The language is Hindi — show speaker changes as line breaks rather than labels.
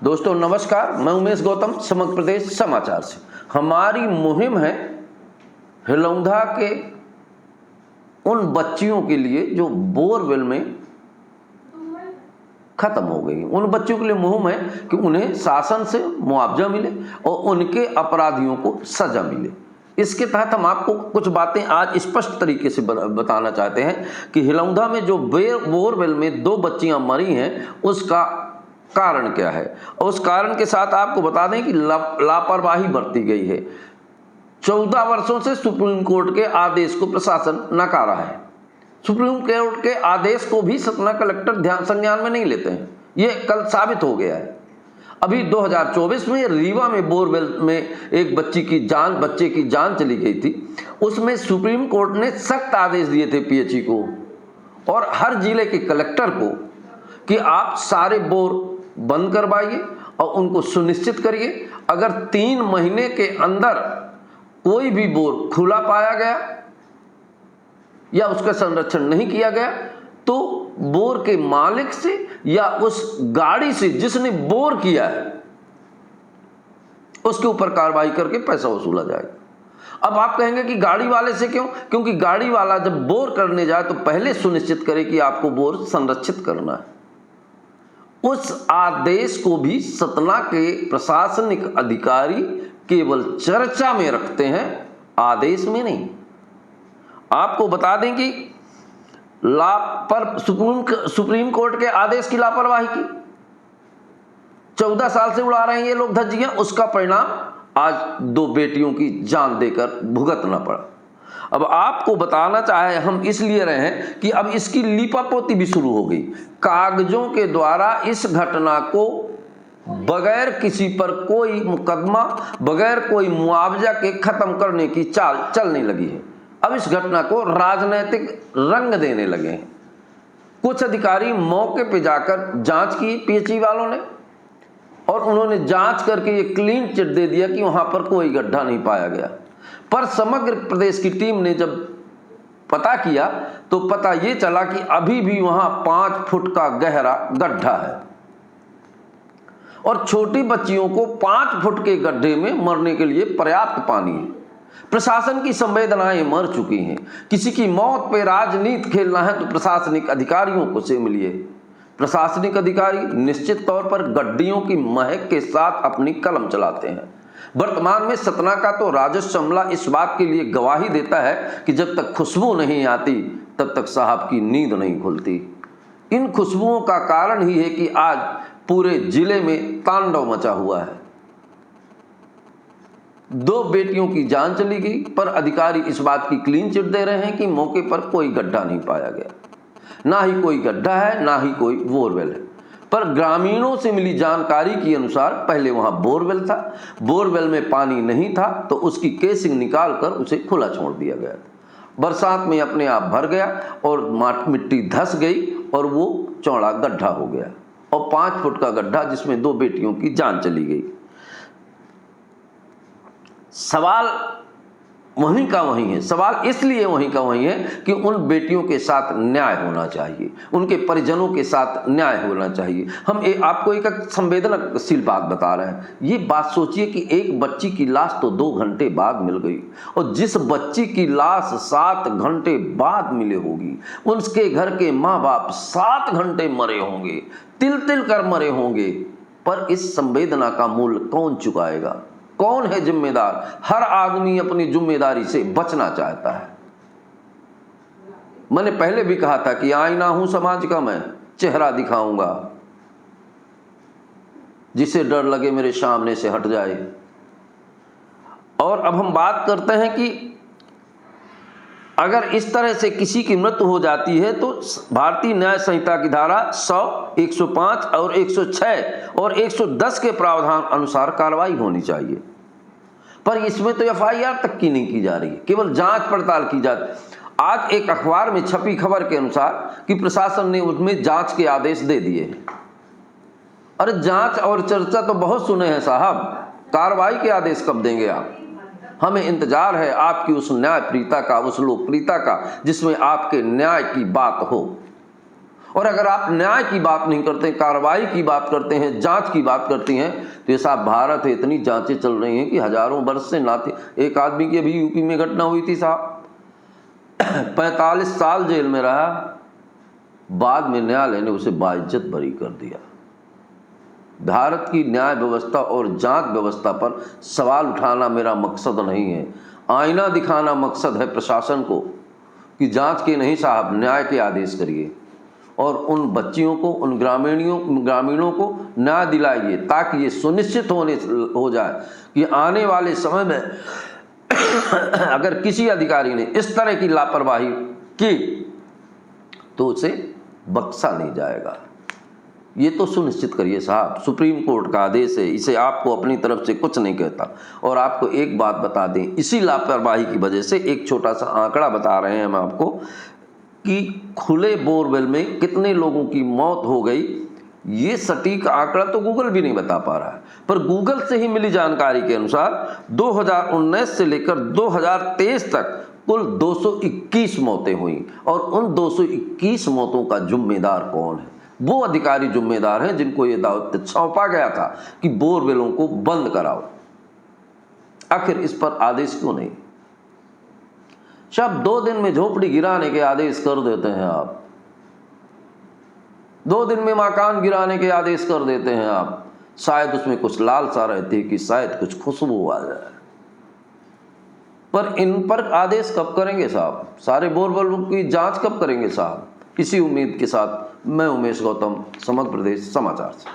दोस्तों नमस्कार, मैं उमेश गौतम समग्र प्रदेश समाचार से। हमारी मुहिम है हिलौंधा के उन बच्चियों के लिए जो बोरवेल में खत्म हो गई। उन बच्चों के लिए मुहिम है कि उन्हें शासन से मुआवजा मिले और उनके अपराधियों को सजा मिले। इसके तहत हम आपको कुछ बातें आज स्पष्ट तरीके से बताना चाहते हैं कि हिलौंधा में जो बोरवेल में 2 बच्चियां मरी हैं उसका कारण क्या है, और उस कारण के साथ आपको बता दें कि लापरवाही बरती गई है। 14 वर्षों से सुप्रीम कोर्ट के आदेश को प्रशासन नकारा है। सुप्रीम कोर्ट के आदेश को भी सतना कलेक्टर संज्ञान में नहीं लेते हैं। ये कल साबित हो गया है। अभी 2024 में रीवा में बोरवेल में एक बच्चे की जान चली गई थी। उसमें सुप्रीम कोर्ट ने सख्त आदेश दिए थे पीएचई को और हर जिले के कलेक्टर को कि आप सारे बोर बंद करवाइए और उनको सुनिश्चित करिए, अगर 3 महीने के अंदर कोई भी बोर खुला पाया गया या उसका संरक्षण नहीं किया गया तो बोर के मालिक से या उस गाड़ी से जिसने बोर किया है उसके ऊपर कार्रवाई करके पैसा वसूला जाएगा। अब आप कहेंगे कि गाड़ी वाले से क्यों? क्योंकि गाड़ी वाला जब बोर करने जाए तो पहले सुनिश्चित करे कि आपको बोर संरक्षित करना है। उस आदेश को भी सतना के प्रशासनिक अधिकारी केवल चर्चा में रखते हैं, आदेश में नहीं। आपको बता दें कि सुप्रीम कोर्ट के आदेश की लापरवाही की 14 साल से उड़ा रहे हैं ये लोग धज्जियां, उसका परिणाम आज 2 बेटियों की जान देकर भुगतना पड़ा। अब आपको बताना चाहे हम इसलिए रहे हैं कि अब इसकी लीपापोती भी शुरू हो गई। कागजों के द्वारा इस घटना को बगैर किसी पर कोई मुकदमा, बगैर कोई मुआवजा के खत्म करने की चाल चलने लगी है। अब इस घटना को राजनीतिक रंग देने लगे हैं। कुछ अधिकारी मौके पे जाकर जांच की पीएचई वालों ने और उन्होंने जांच करके ये क्लीन चिट दे दिया कि वहां पर कोई गड्ढा नहीं पाया गया। पर समग्र प्रदेश की टीम ने जब पता किया तो पता ये चला कि अभी भी वहां 5 फुट का गहरा गड्ढा है और छोटी बच्चियों को 5 फुट के गड्ढे में मरने के लिए पर्याप्त पानी है। प्रशासन की संवेदनाएं मर चुकी हैं। किसी की मौत पे राजनीति खेलना है तो प्रशासनिक अधिकारियों को से मिलिए। प्रशासनिक अधिकारी निश्चित तौर पर गड्ढियों की महक के साथ अपनी कलम चलाते हैं। वर्तमान में सतना का तो राजस्व अमला इस बात के लिए गवाही देता है कि जब तक खुशबू नहीं आती तब तक साहब की नींद नहीं खुलती। इन खुशबुओं का कारण ही है कि आज पूरे जिले में तांडव मचा हुआ है। 2 बेटियों की जान चली गई पर अधिकारी इस बात की क्लीन चिट दे रहे हैं कि मौके पर कोई गड्ढा नहीं पाया गया। ना ही कोई गड्ढा है, ना ही कोई बोरवेल है। पर ग्रामीणों से मिली जानकारी के अनुसार पहले वहां बोरवेल था, बोरवेल में पानी नहीं था तो उसकी केसिंग निकालकर उसे खुला छोड़ दिया गया। बरसात में अपने आप भर गया और मिट्टी धंस गई और वो चौड़ा गड्ढा हो गया और 5 फुट का गड्ढा जिसमें 2 बेटियों की जान चली गई। सवाल वहीं का वहीं है। सवाल इसलिए वहीं का वहीं है कि उन बेटियों के साथ न्याय होना चाहिए, उनके परिजनों के साथ न्याय होना चाहिए। हम आपको एक संवेदनशील बात बता रहे हैं। ये बात सोचिए कि एक बच्ची की लाश तो 2 घंटे बाद मिल गई और जिस बच्ची की लाश 7 घंटे बाद मिले होगी उसके घर के माँ बाप 7 घंटे मरे होंगे, तिल तिल कर मरे होंगे। पर इस संवेदना का मूल्य कौन चुकाएगा? कौन है जिम्मेदार? हर आदमी अपनी जिम्मेदारी से बचना चाहता है। मैंने पहले भी कहा था कि आईना हूं समाज का, मैं चेहरा दिखाऊंगा, जिसे डर लगे मेरे सामने से हट जाए। और अब हम बात करते हैं कि अगर इस तरह से किसी की मृत्यु हो जाती है तो भारतीय न्याय संहिता की धारा 100, 105 और 106 और 110 के प्रावधान अनुसार कार्रवाई होनी चाहिए। पर इसमें तो एफआईआर तक की नहीं की जा रही है, केवल जांच पड़ताल की जाती। आज एक अखबार में छपी खबर के अनुसार कि प्रशासन ने उसमें जांच के आदेश दे दिए। अरे जांच और चर्चा तो बहुत सुने हैं साहब, कार्रवाई के आदेश कब देंगे आप? हमें इंतजार है आपकी उस न्यायप्रियता का, उस लोकप्रियता का जिसमें आपके न्याय की बात हो। और अगर आप न्याय की बात नहीं करते, कार्रवाई की बात करते हैं, जांच की बात करती हैं, तो ये साहब भारत है, इतनी जांचें चल रही हैं कि हजारों वर्ष से ना थी। एक आदमी की अभी यूपी में घटना हुई थी साहब, 45 साल जेल में रहा, बाद में न्यायालय ने उसे बाइज्जत बरी कर दिया। भारत की न्याय व्यवस्था और जांच व्यवस्था पर सवाल उठाना मेरा मकसद नहीं है, आईना दिखाना मकसद है प्रशासन को कि जांच के नहीं साहब, न्याय के आदेश करिए और उन बच्चियों को, उन ग्रामीणों को न्याय दिलाइए, ताकि ये सुनिश्चित हो जाए कि आने वाले समय में अगर किसी अधिकारी ने इस तरह की लापरवाही की तो उसे बख्शा नहीं जाएगा। ये तो सुनिश्चित करिए साहब, सुप्रीम कोर्ट का आदेश है, इसे आपको अपनी तरफ से कुछ नहीं कहता। और आपको एक बात बता दें, इसी लापरवाही की वजह से एक छोटा सा आंकड़ा बता रहे हैं हम आपको कि खुले बोरवेल में कितने लोगों की मौत हो गई। ये सटीक आंकड़ा तो गूगल भी नहीं बता पा रहा है, पर गूगल से ही मिली जानकारी के अनुसार 2019 से लेकर 2023 तक कुल 221 मौतें हुई। और उन 221 मौतों का जिम्मेदार कौन है? वो अधिकारी जिम्मेदार हैं जिनको ये दायित्व सौंपा गया था कि बोरवेलों को बंद कराओ। आखिर इस पर आदेश क्यों नहीं? शायद 2 दिन में झोपड़ी गिराने के आदेश कर देते हैं आप, 2 दिन में मकान गिराने के आदेश कर देते हैं आप। शायद उसमें कुछ लालसा रहती है कि शायद कुछ खुशबू आ जाए, पर इन पर आदेश कब करेंगे साहब? सारे बोरवेलों की जांच कब करेंगे साहब? इसी उम्मीद के साथ मैं उमेश गौतम, समग्र प्रदेश समाचार से।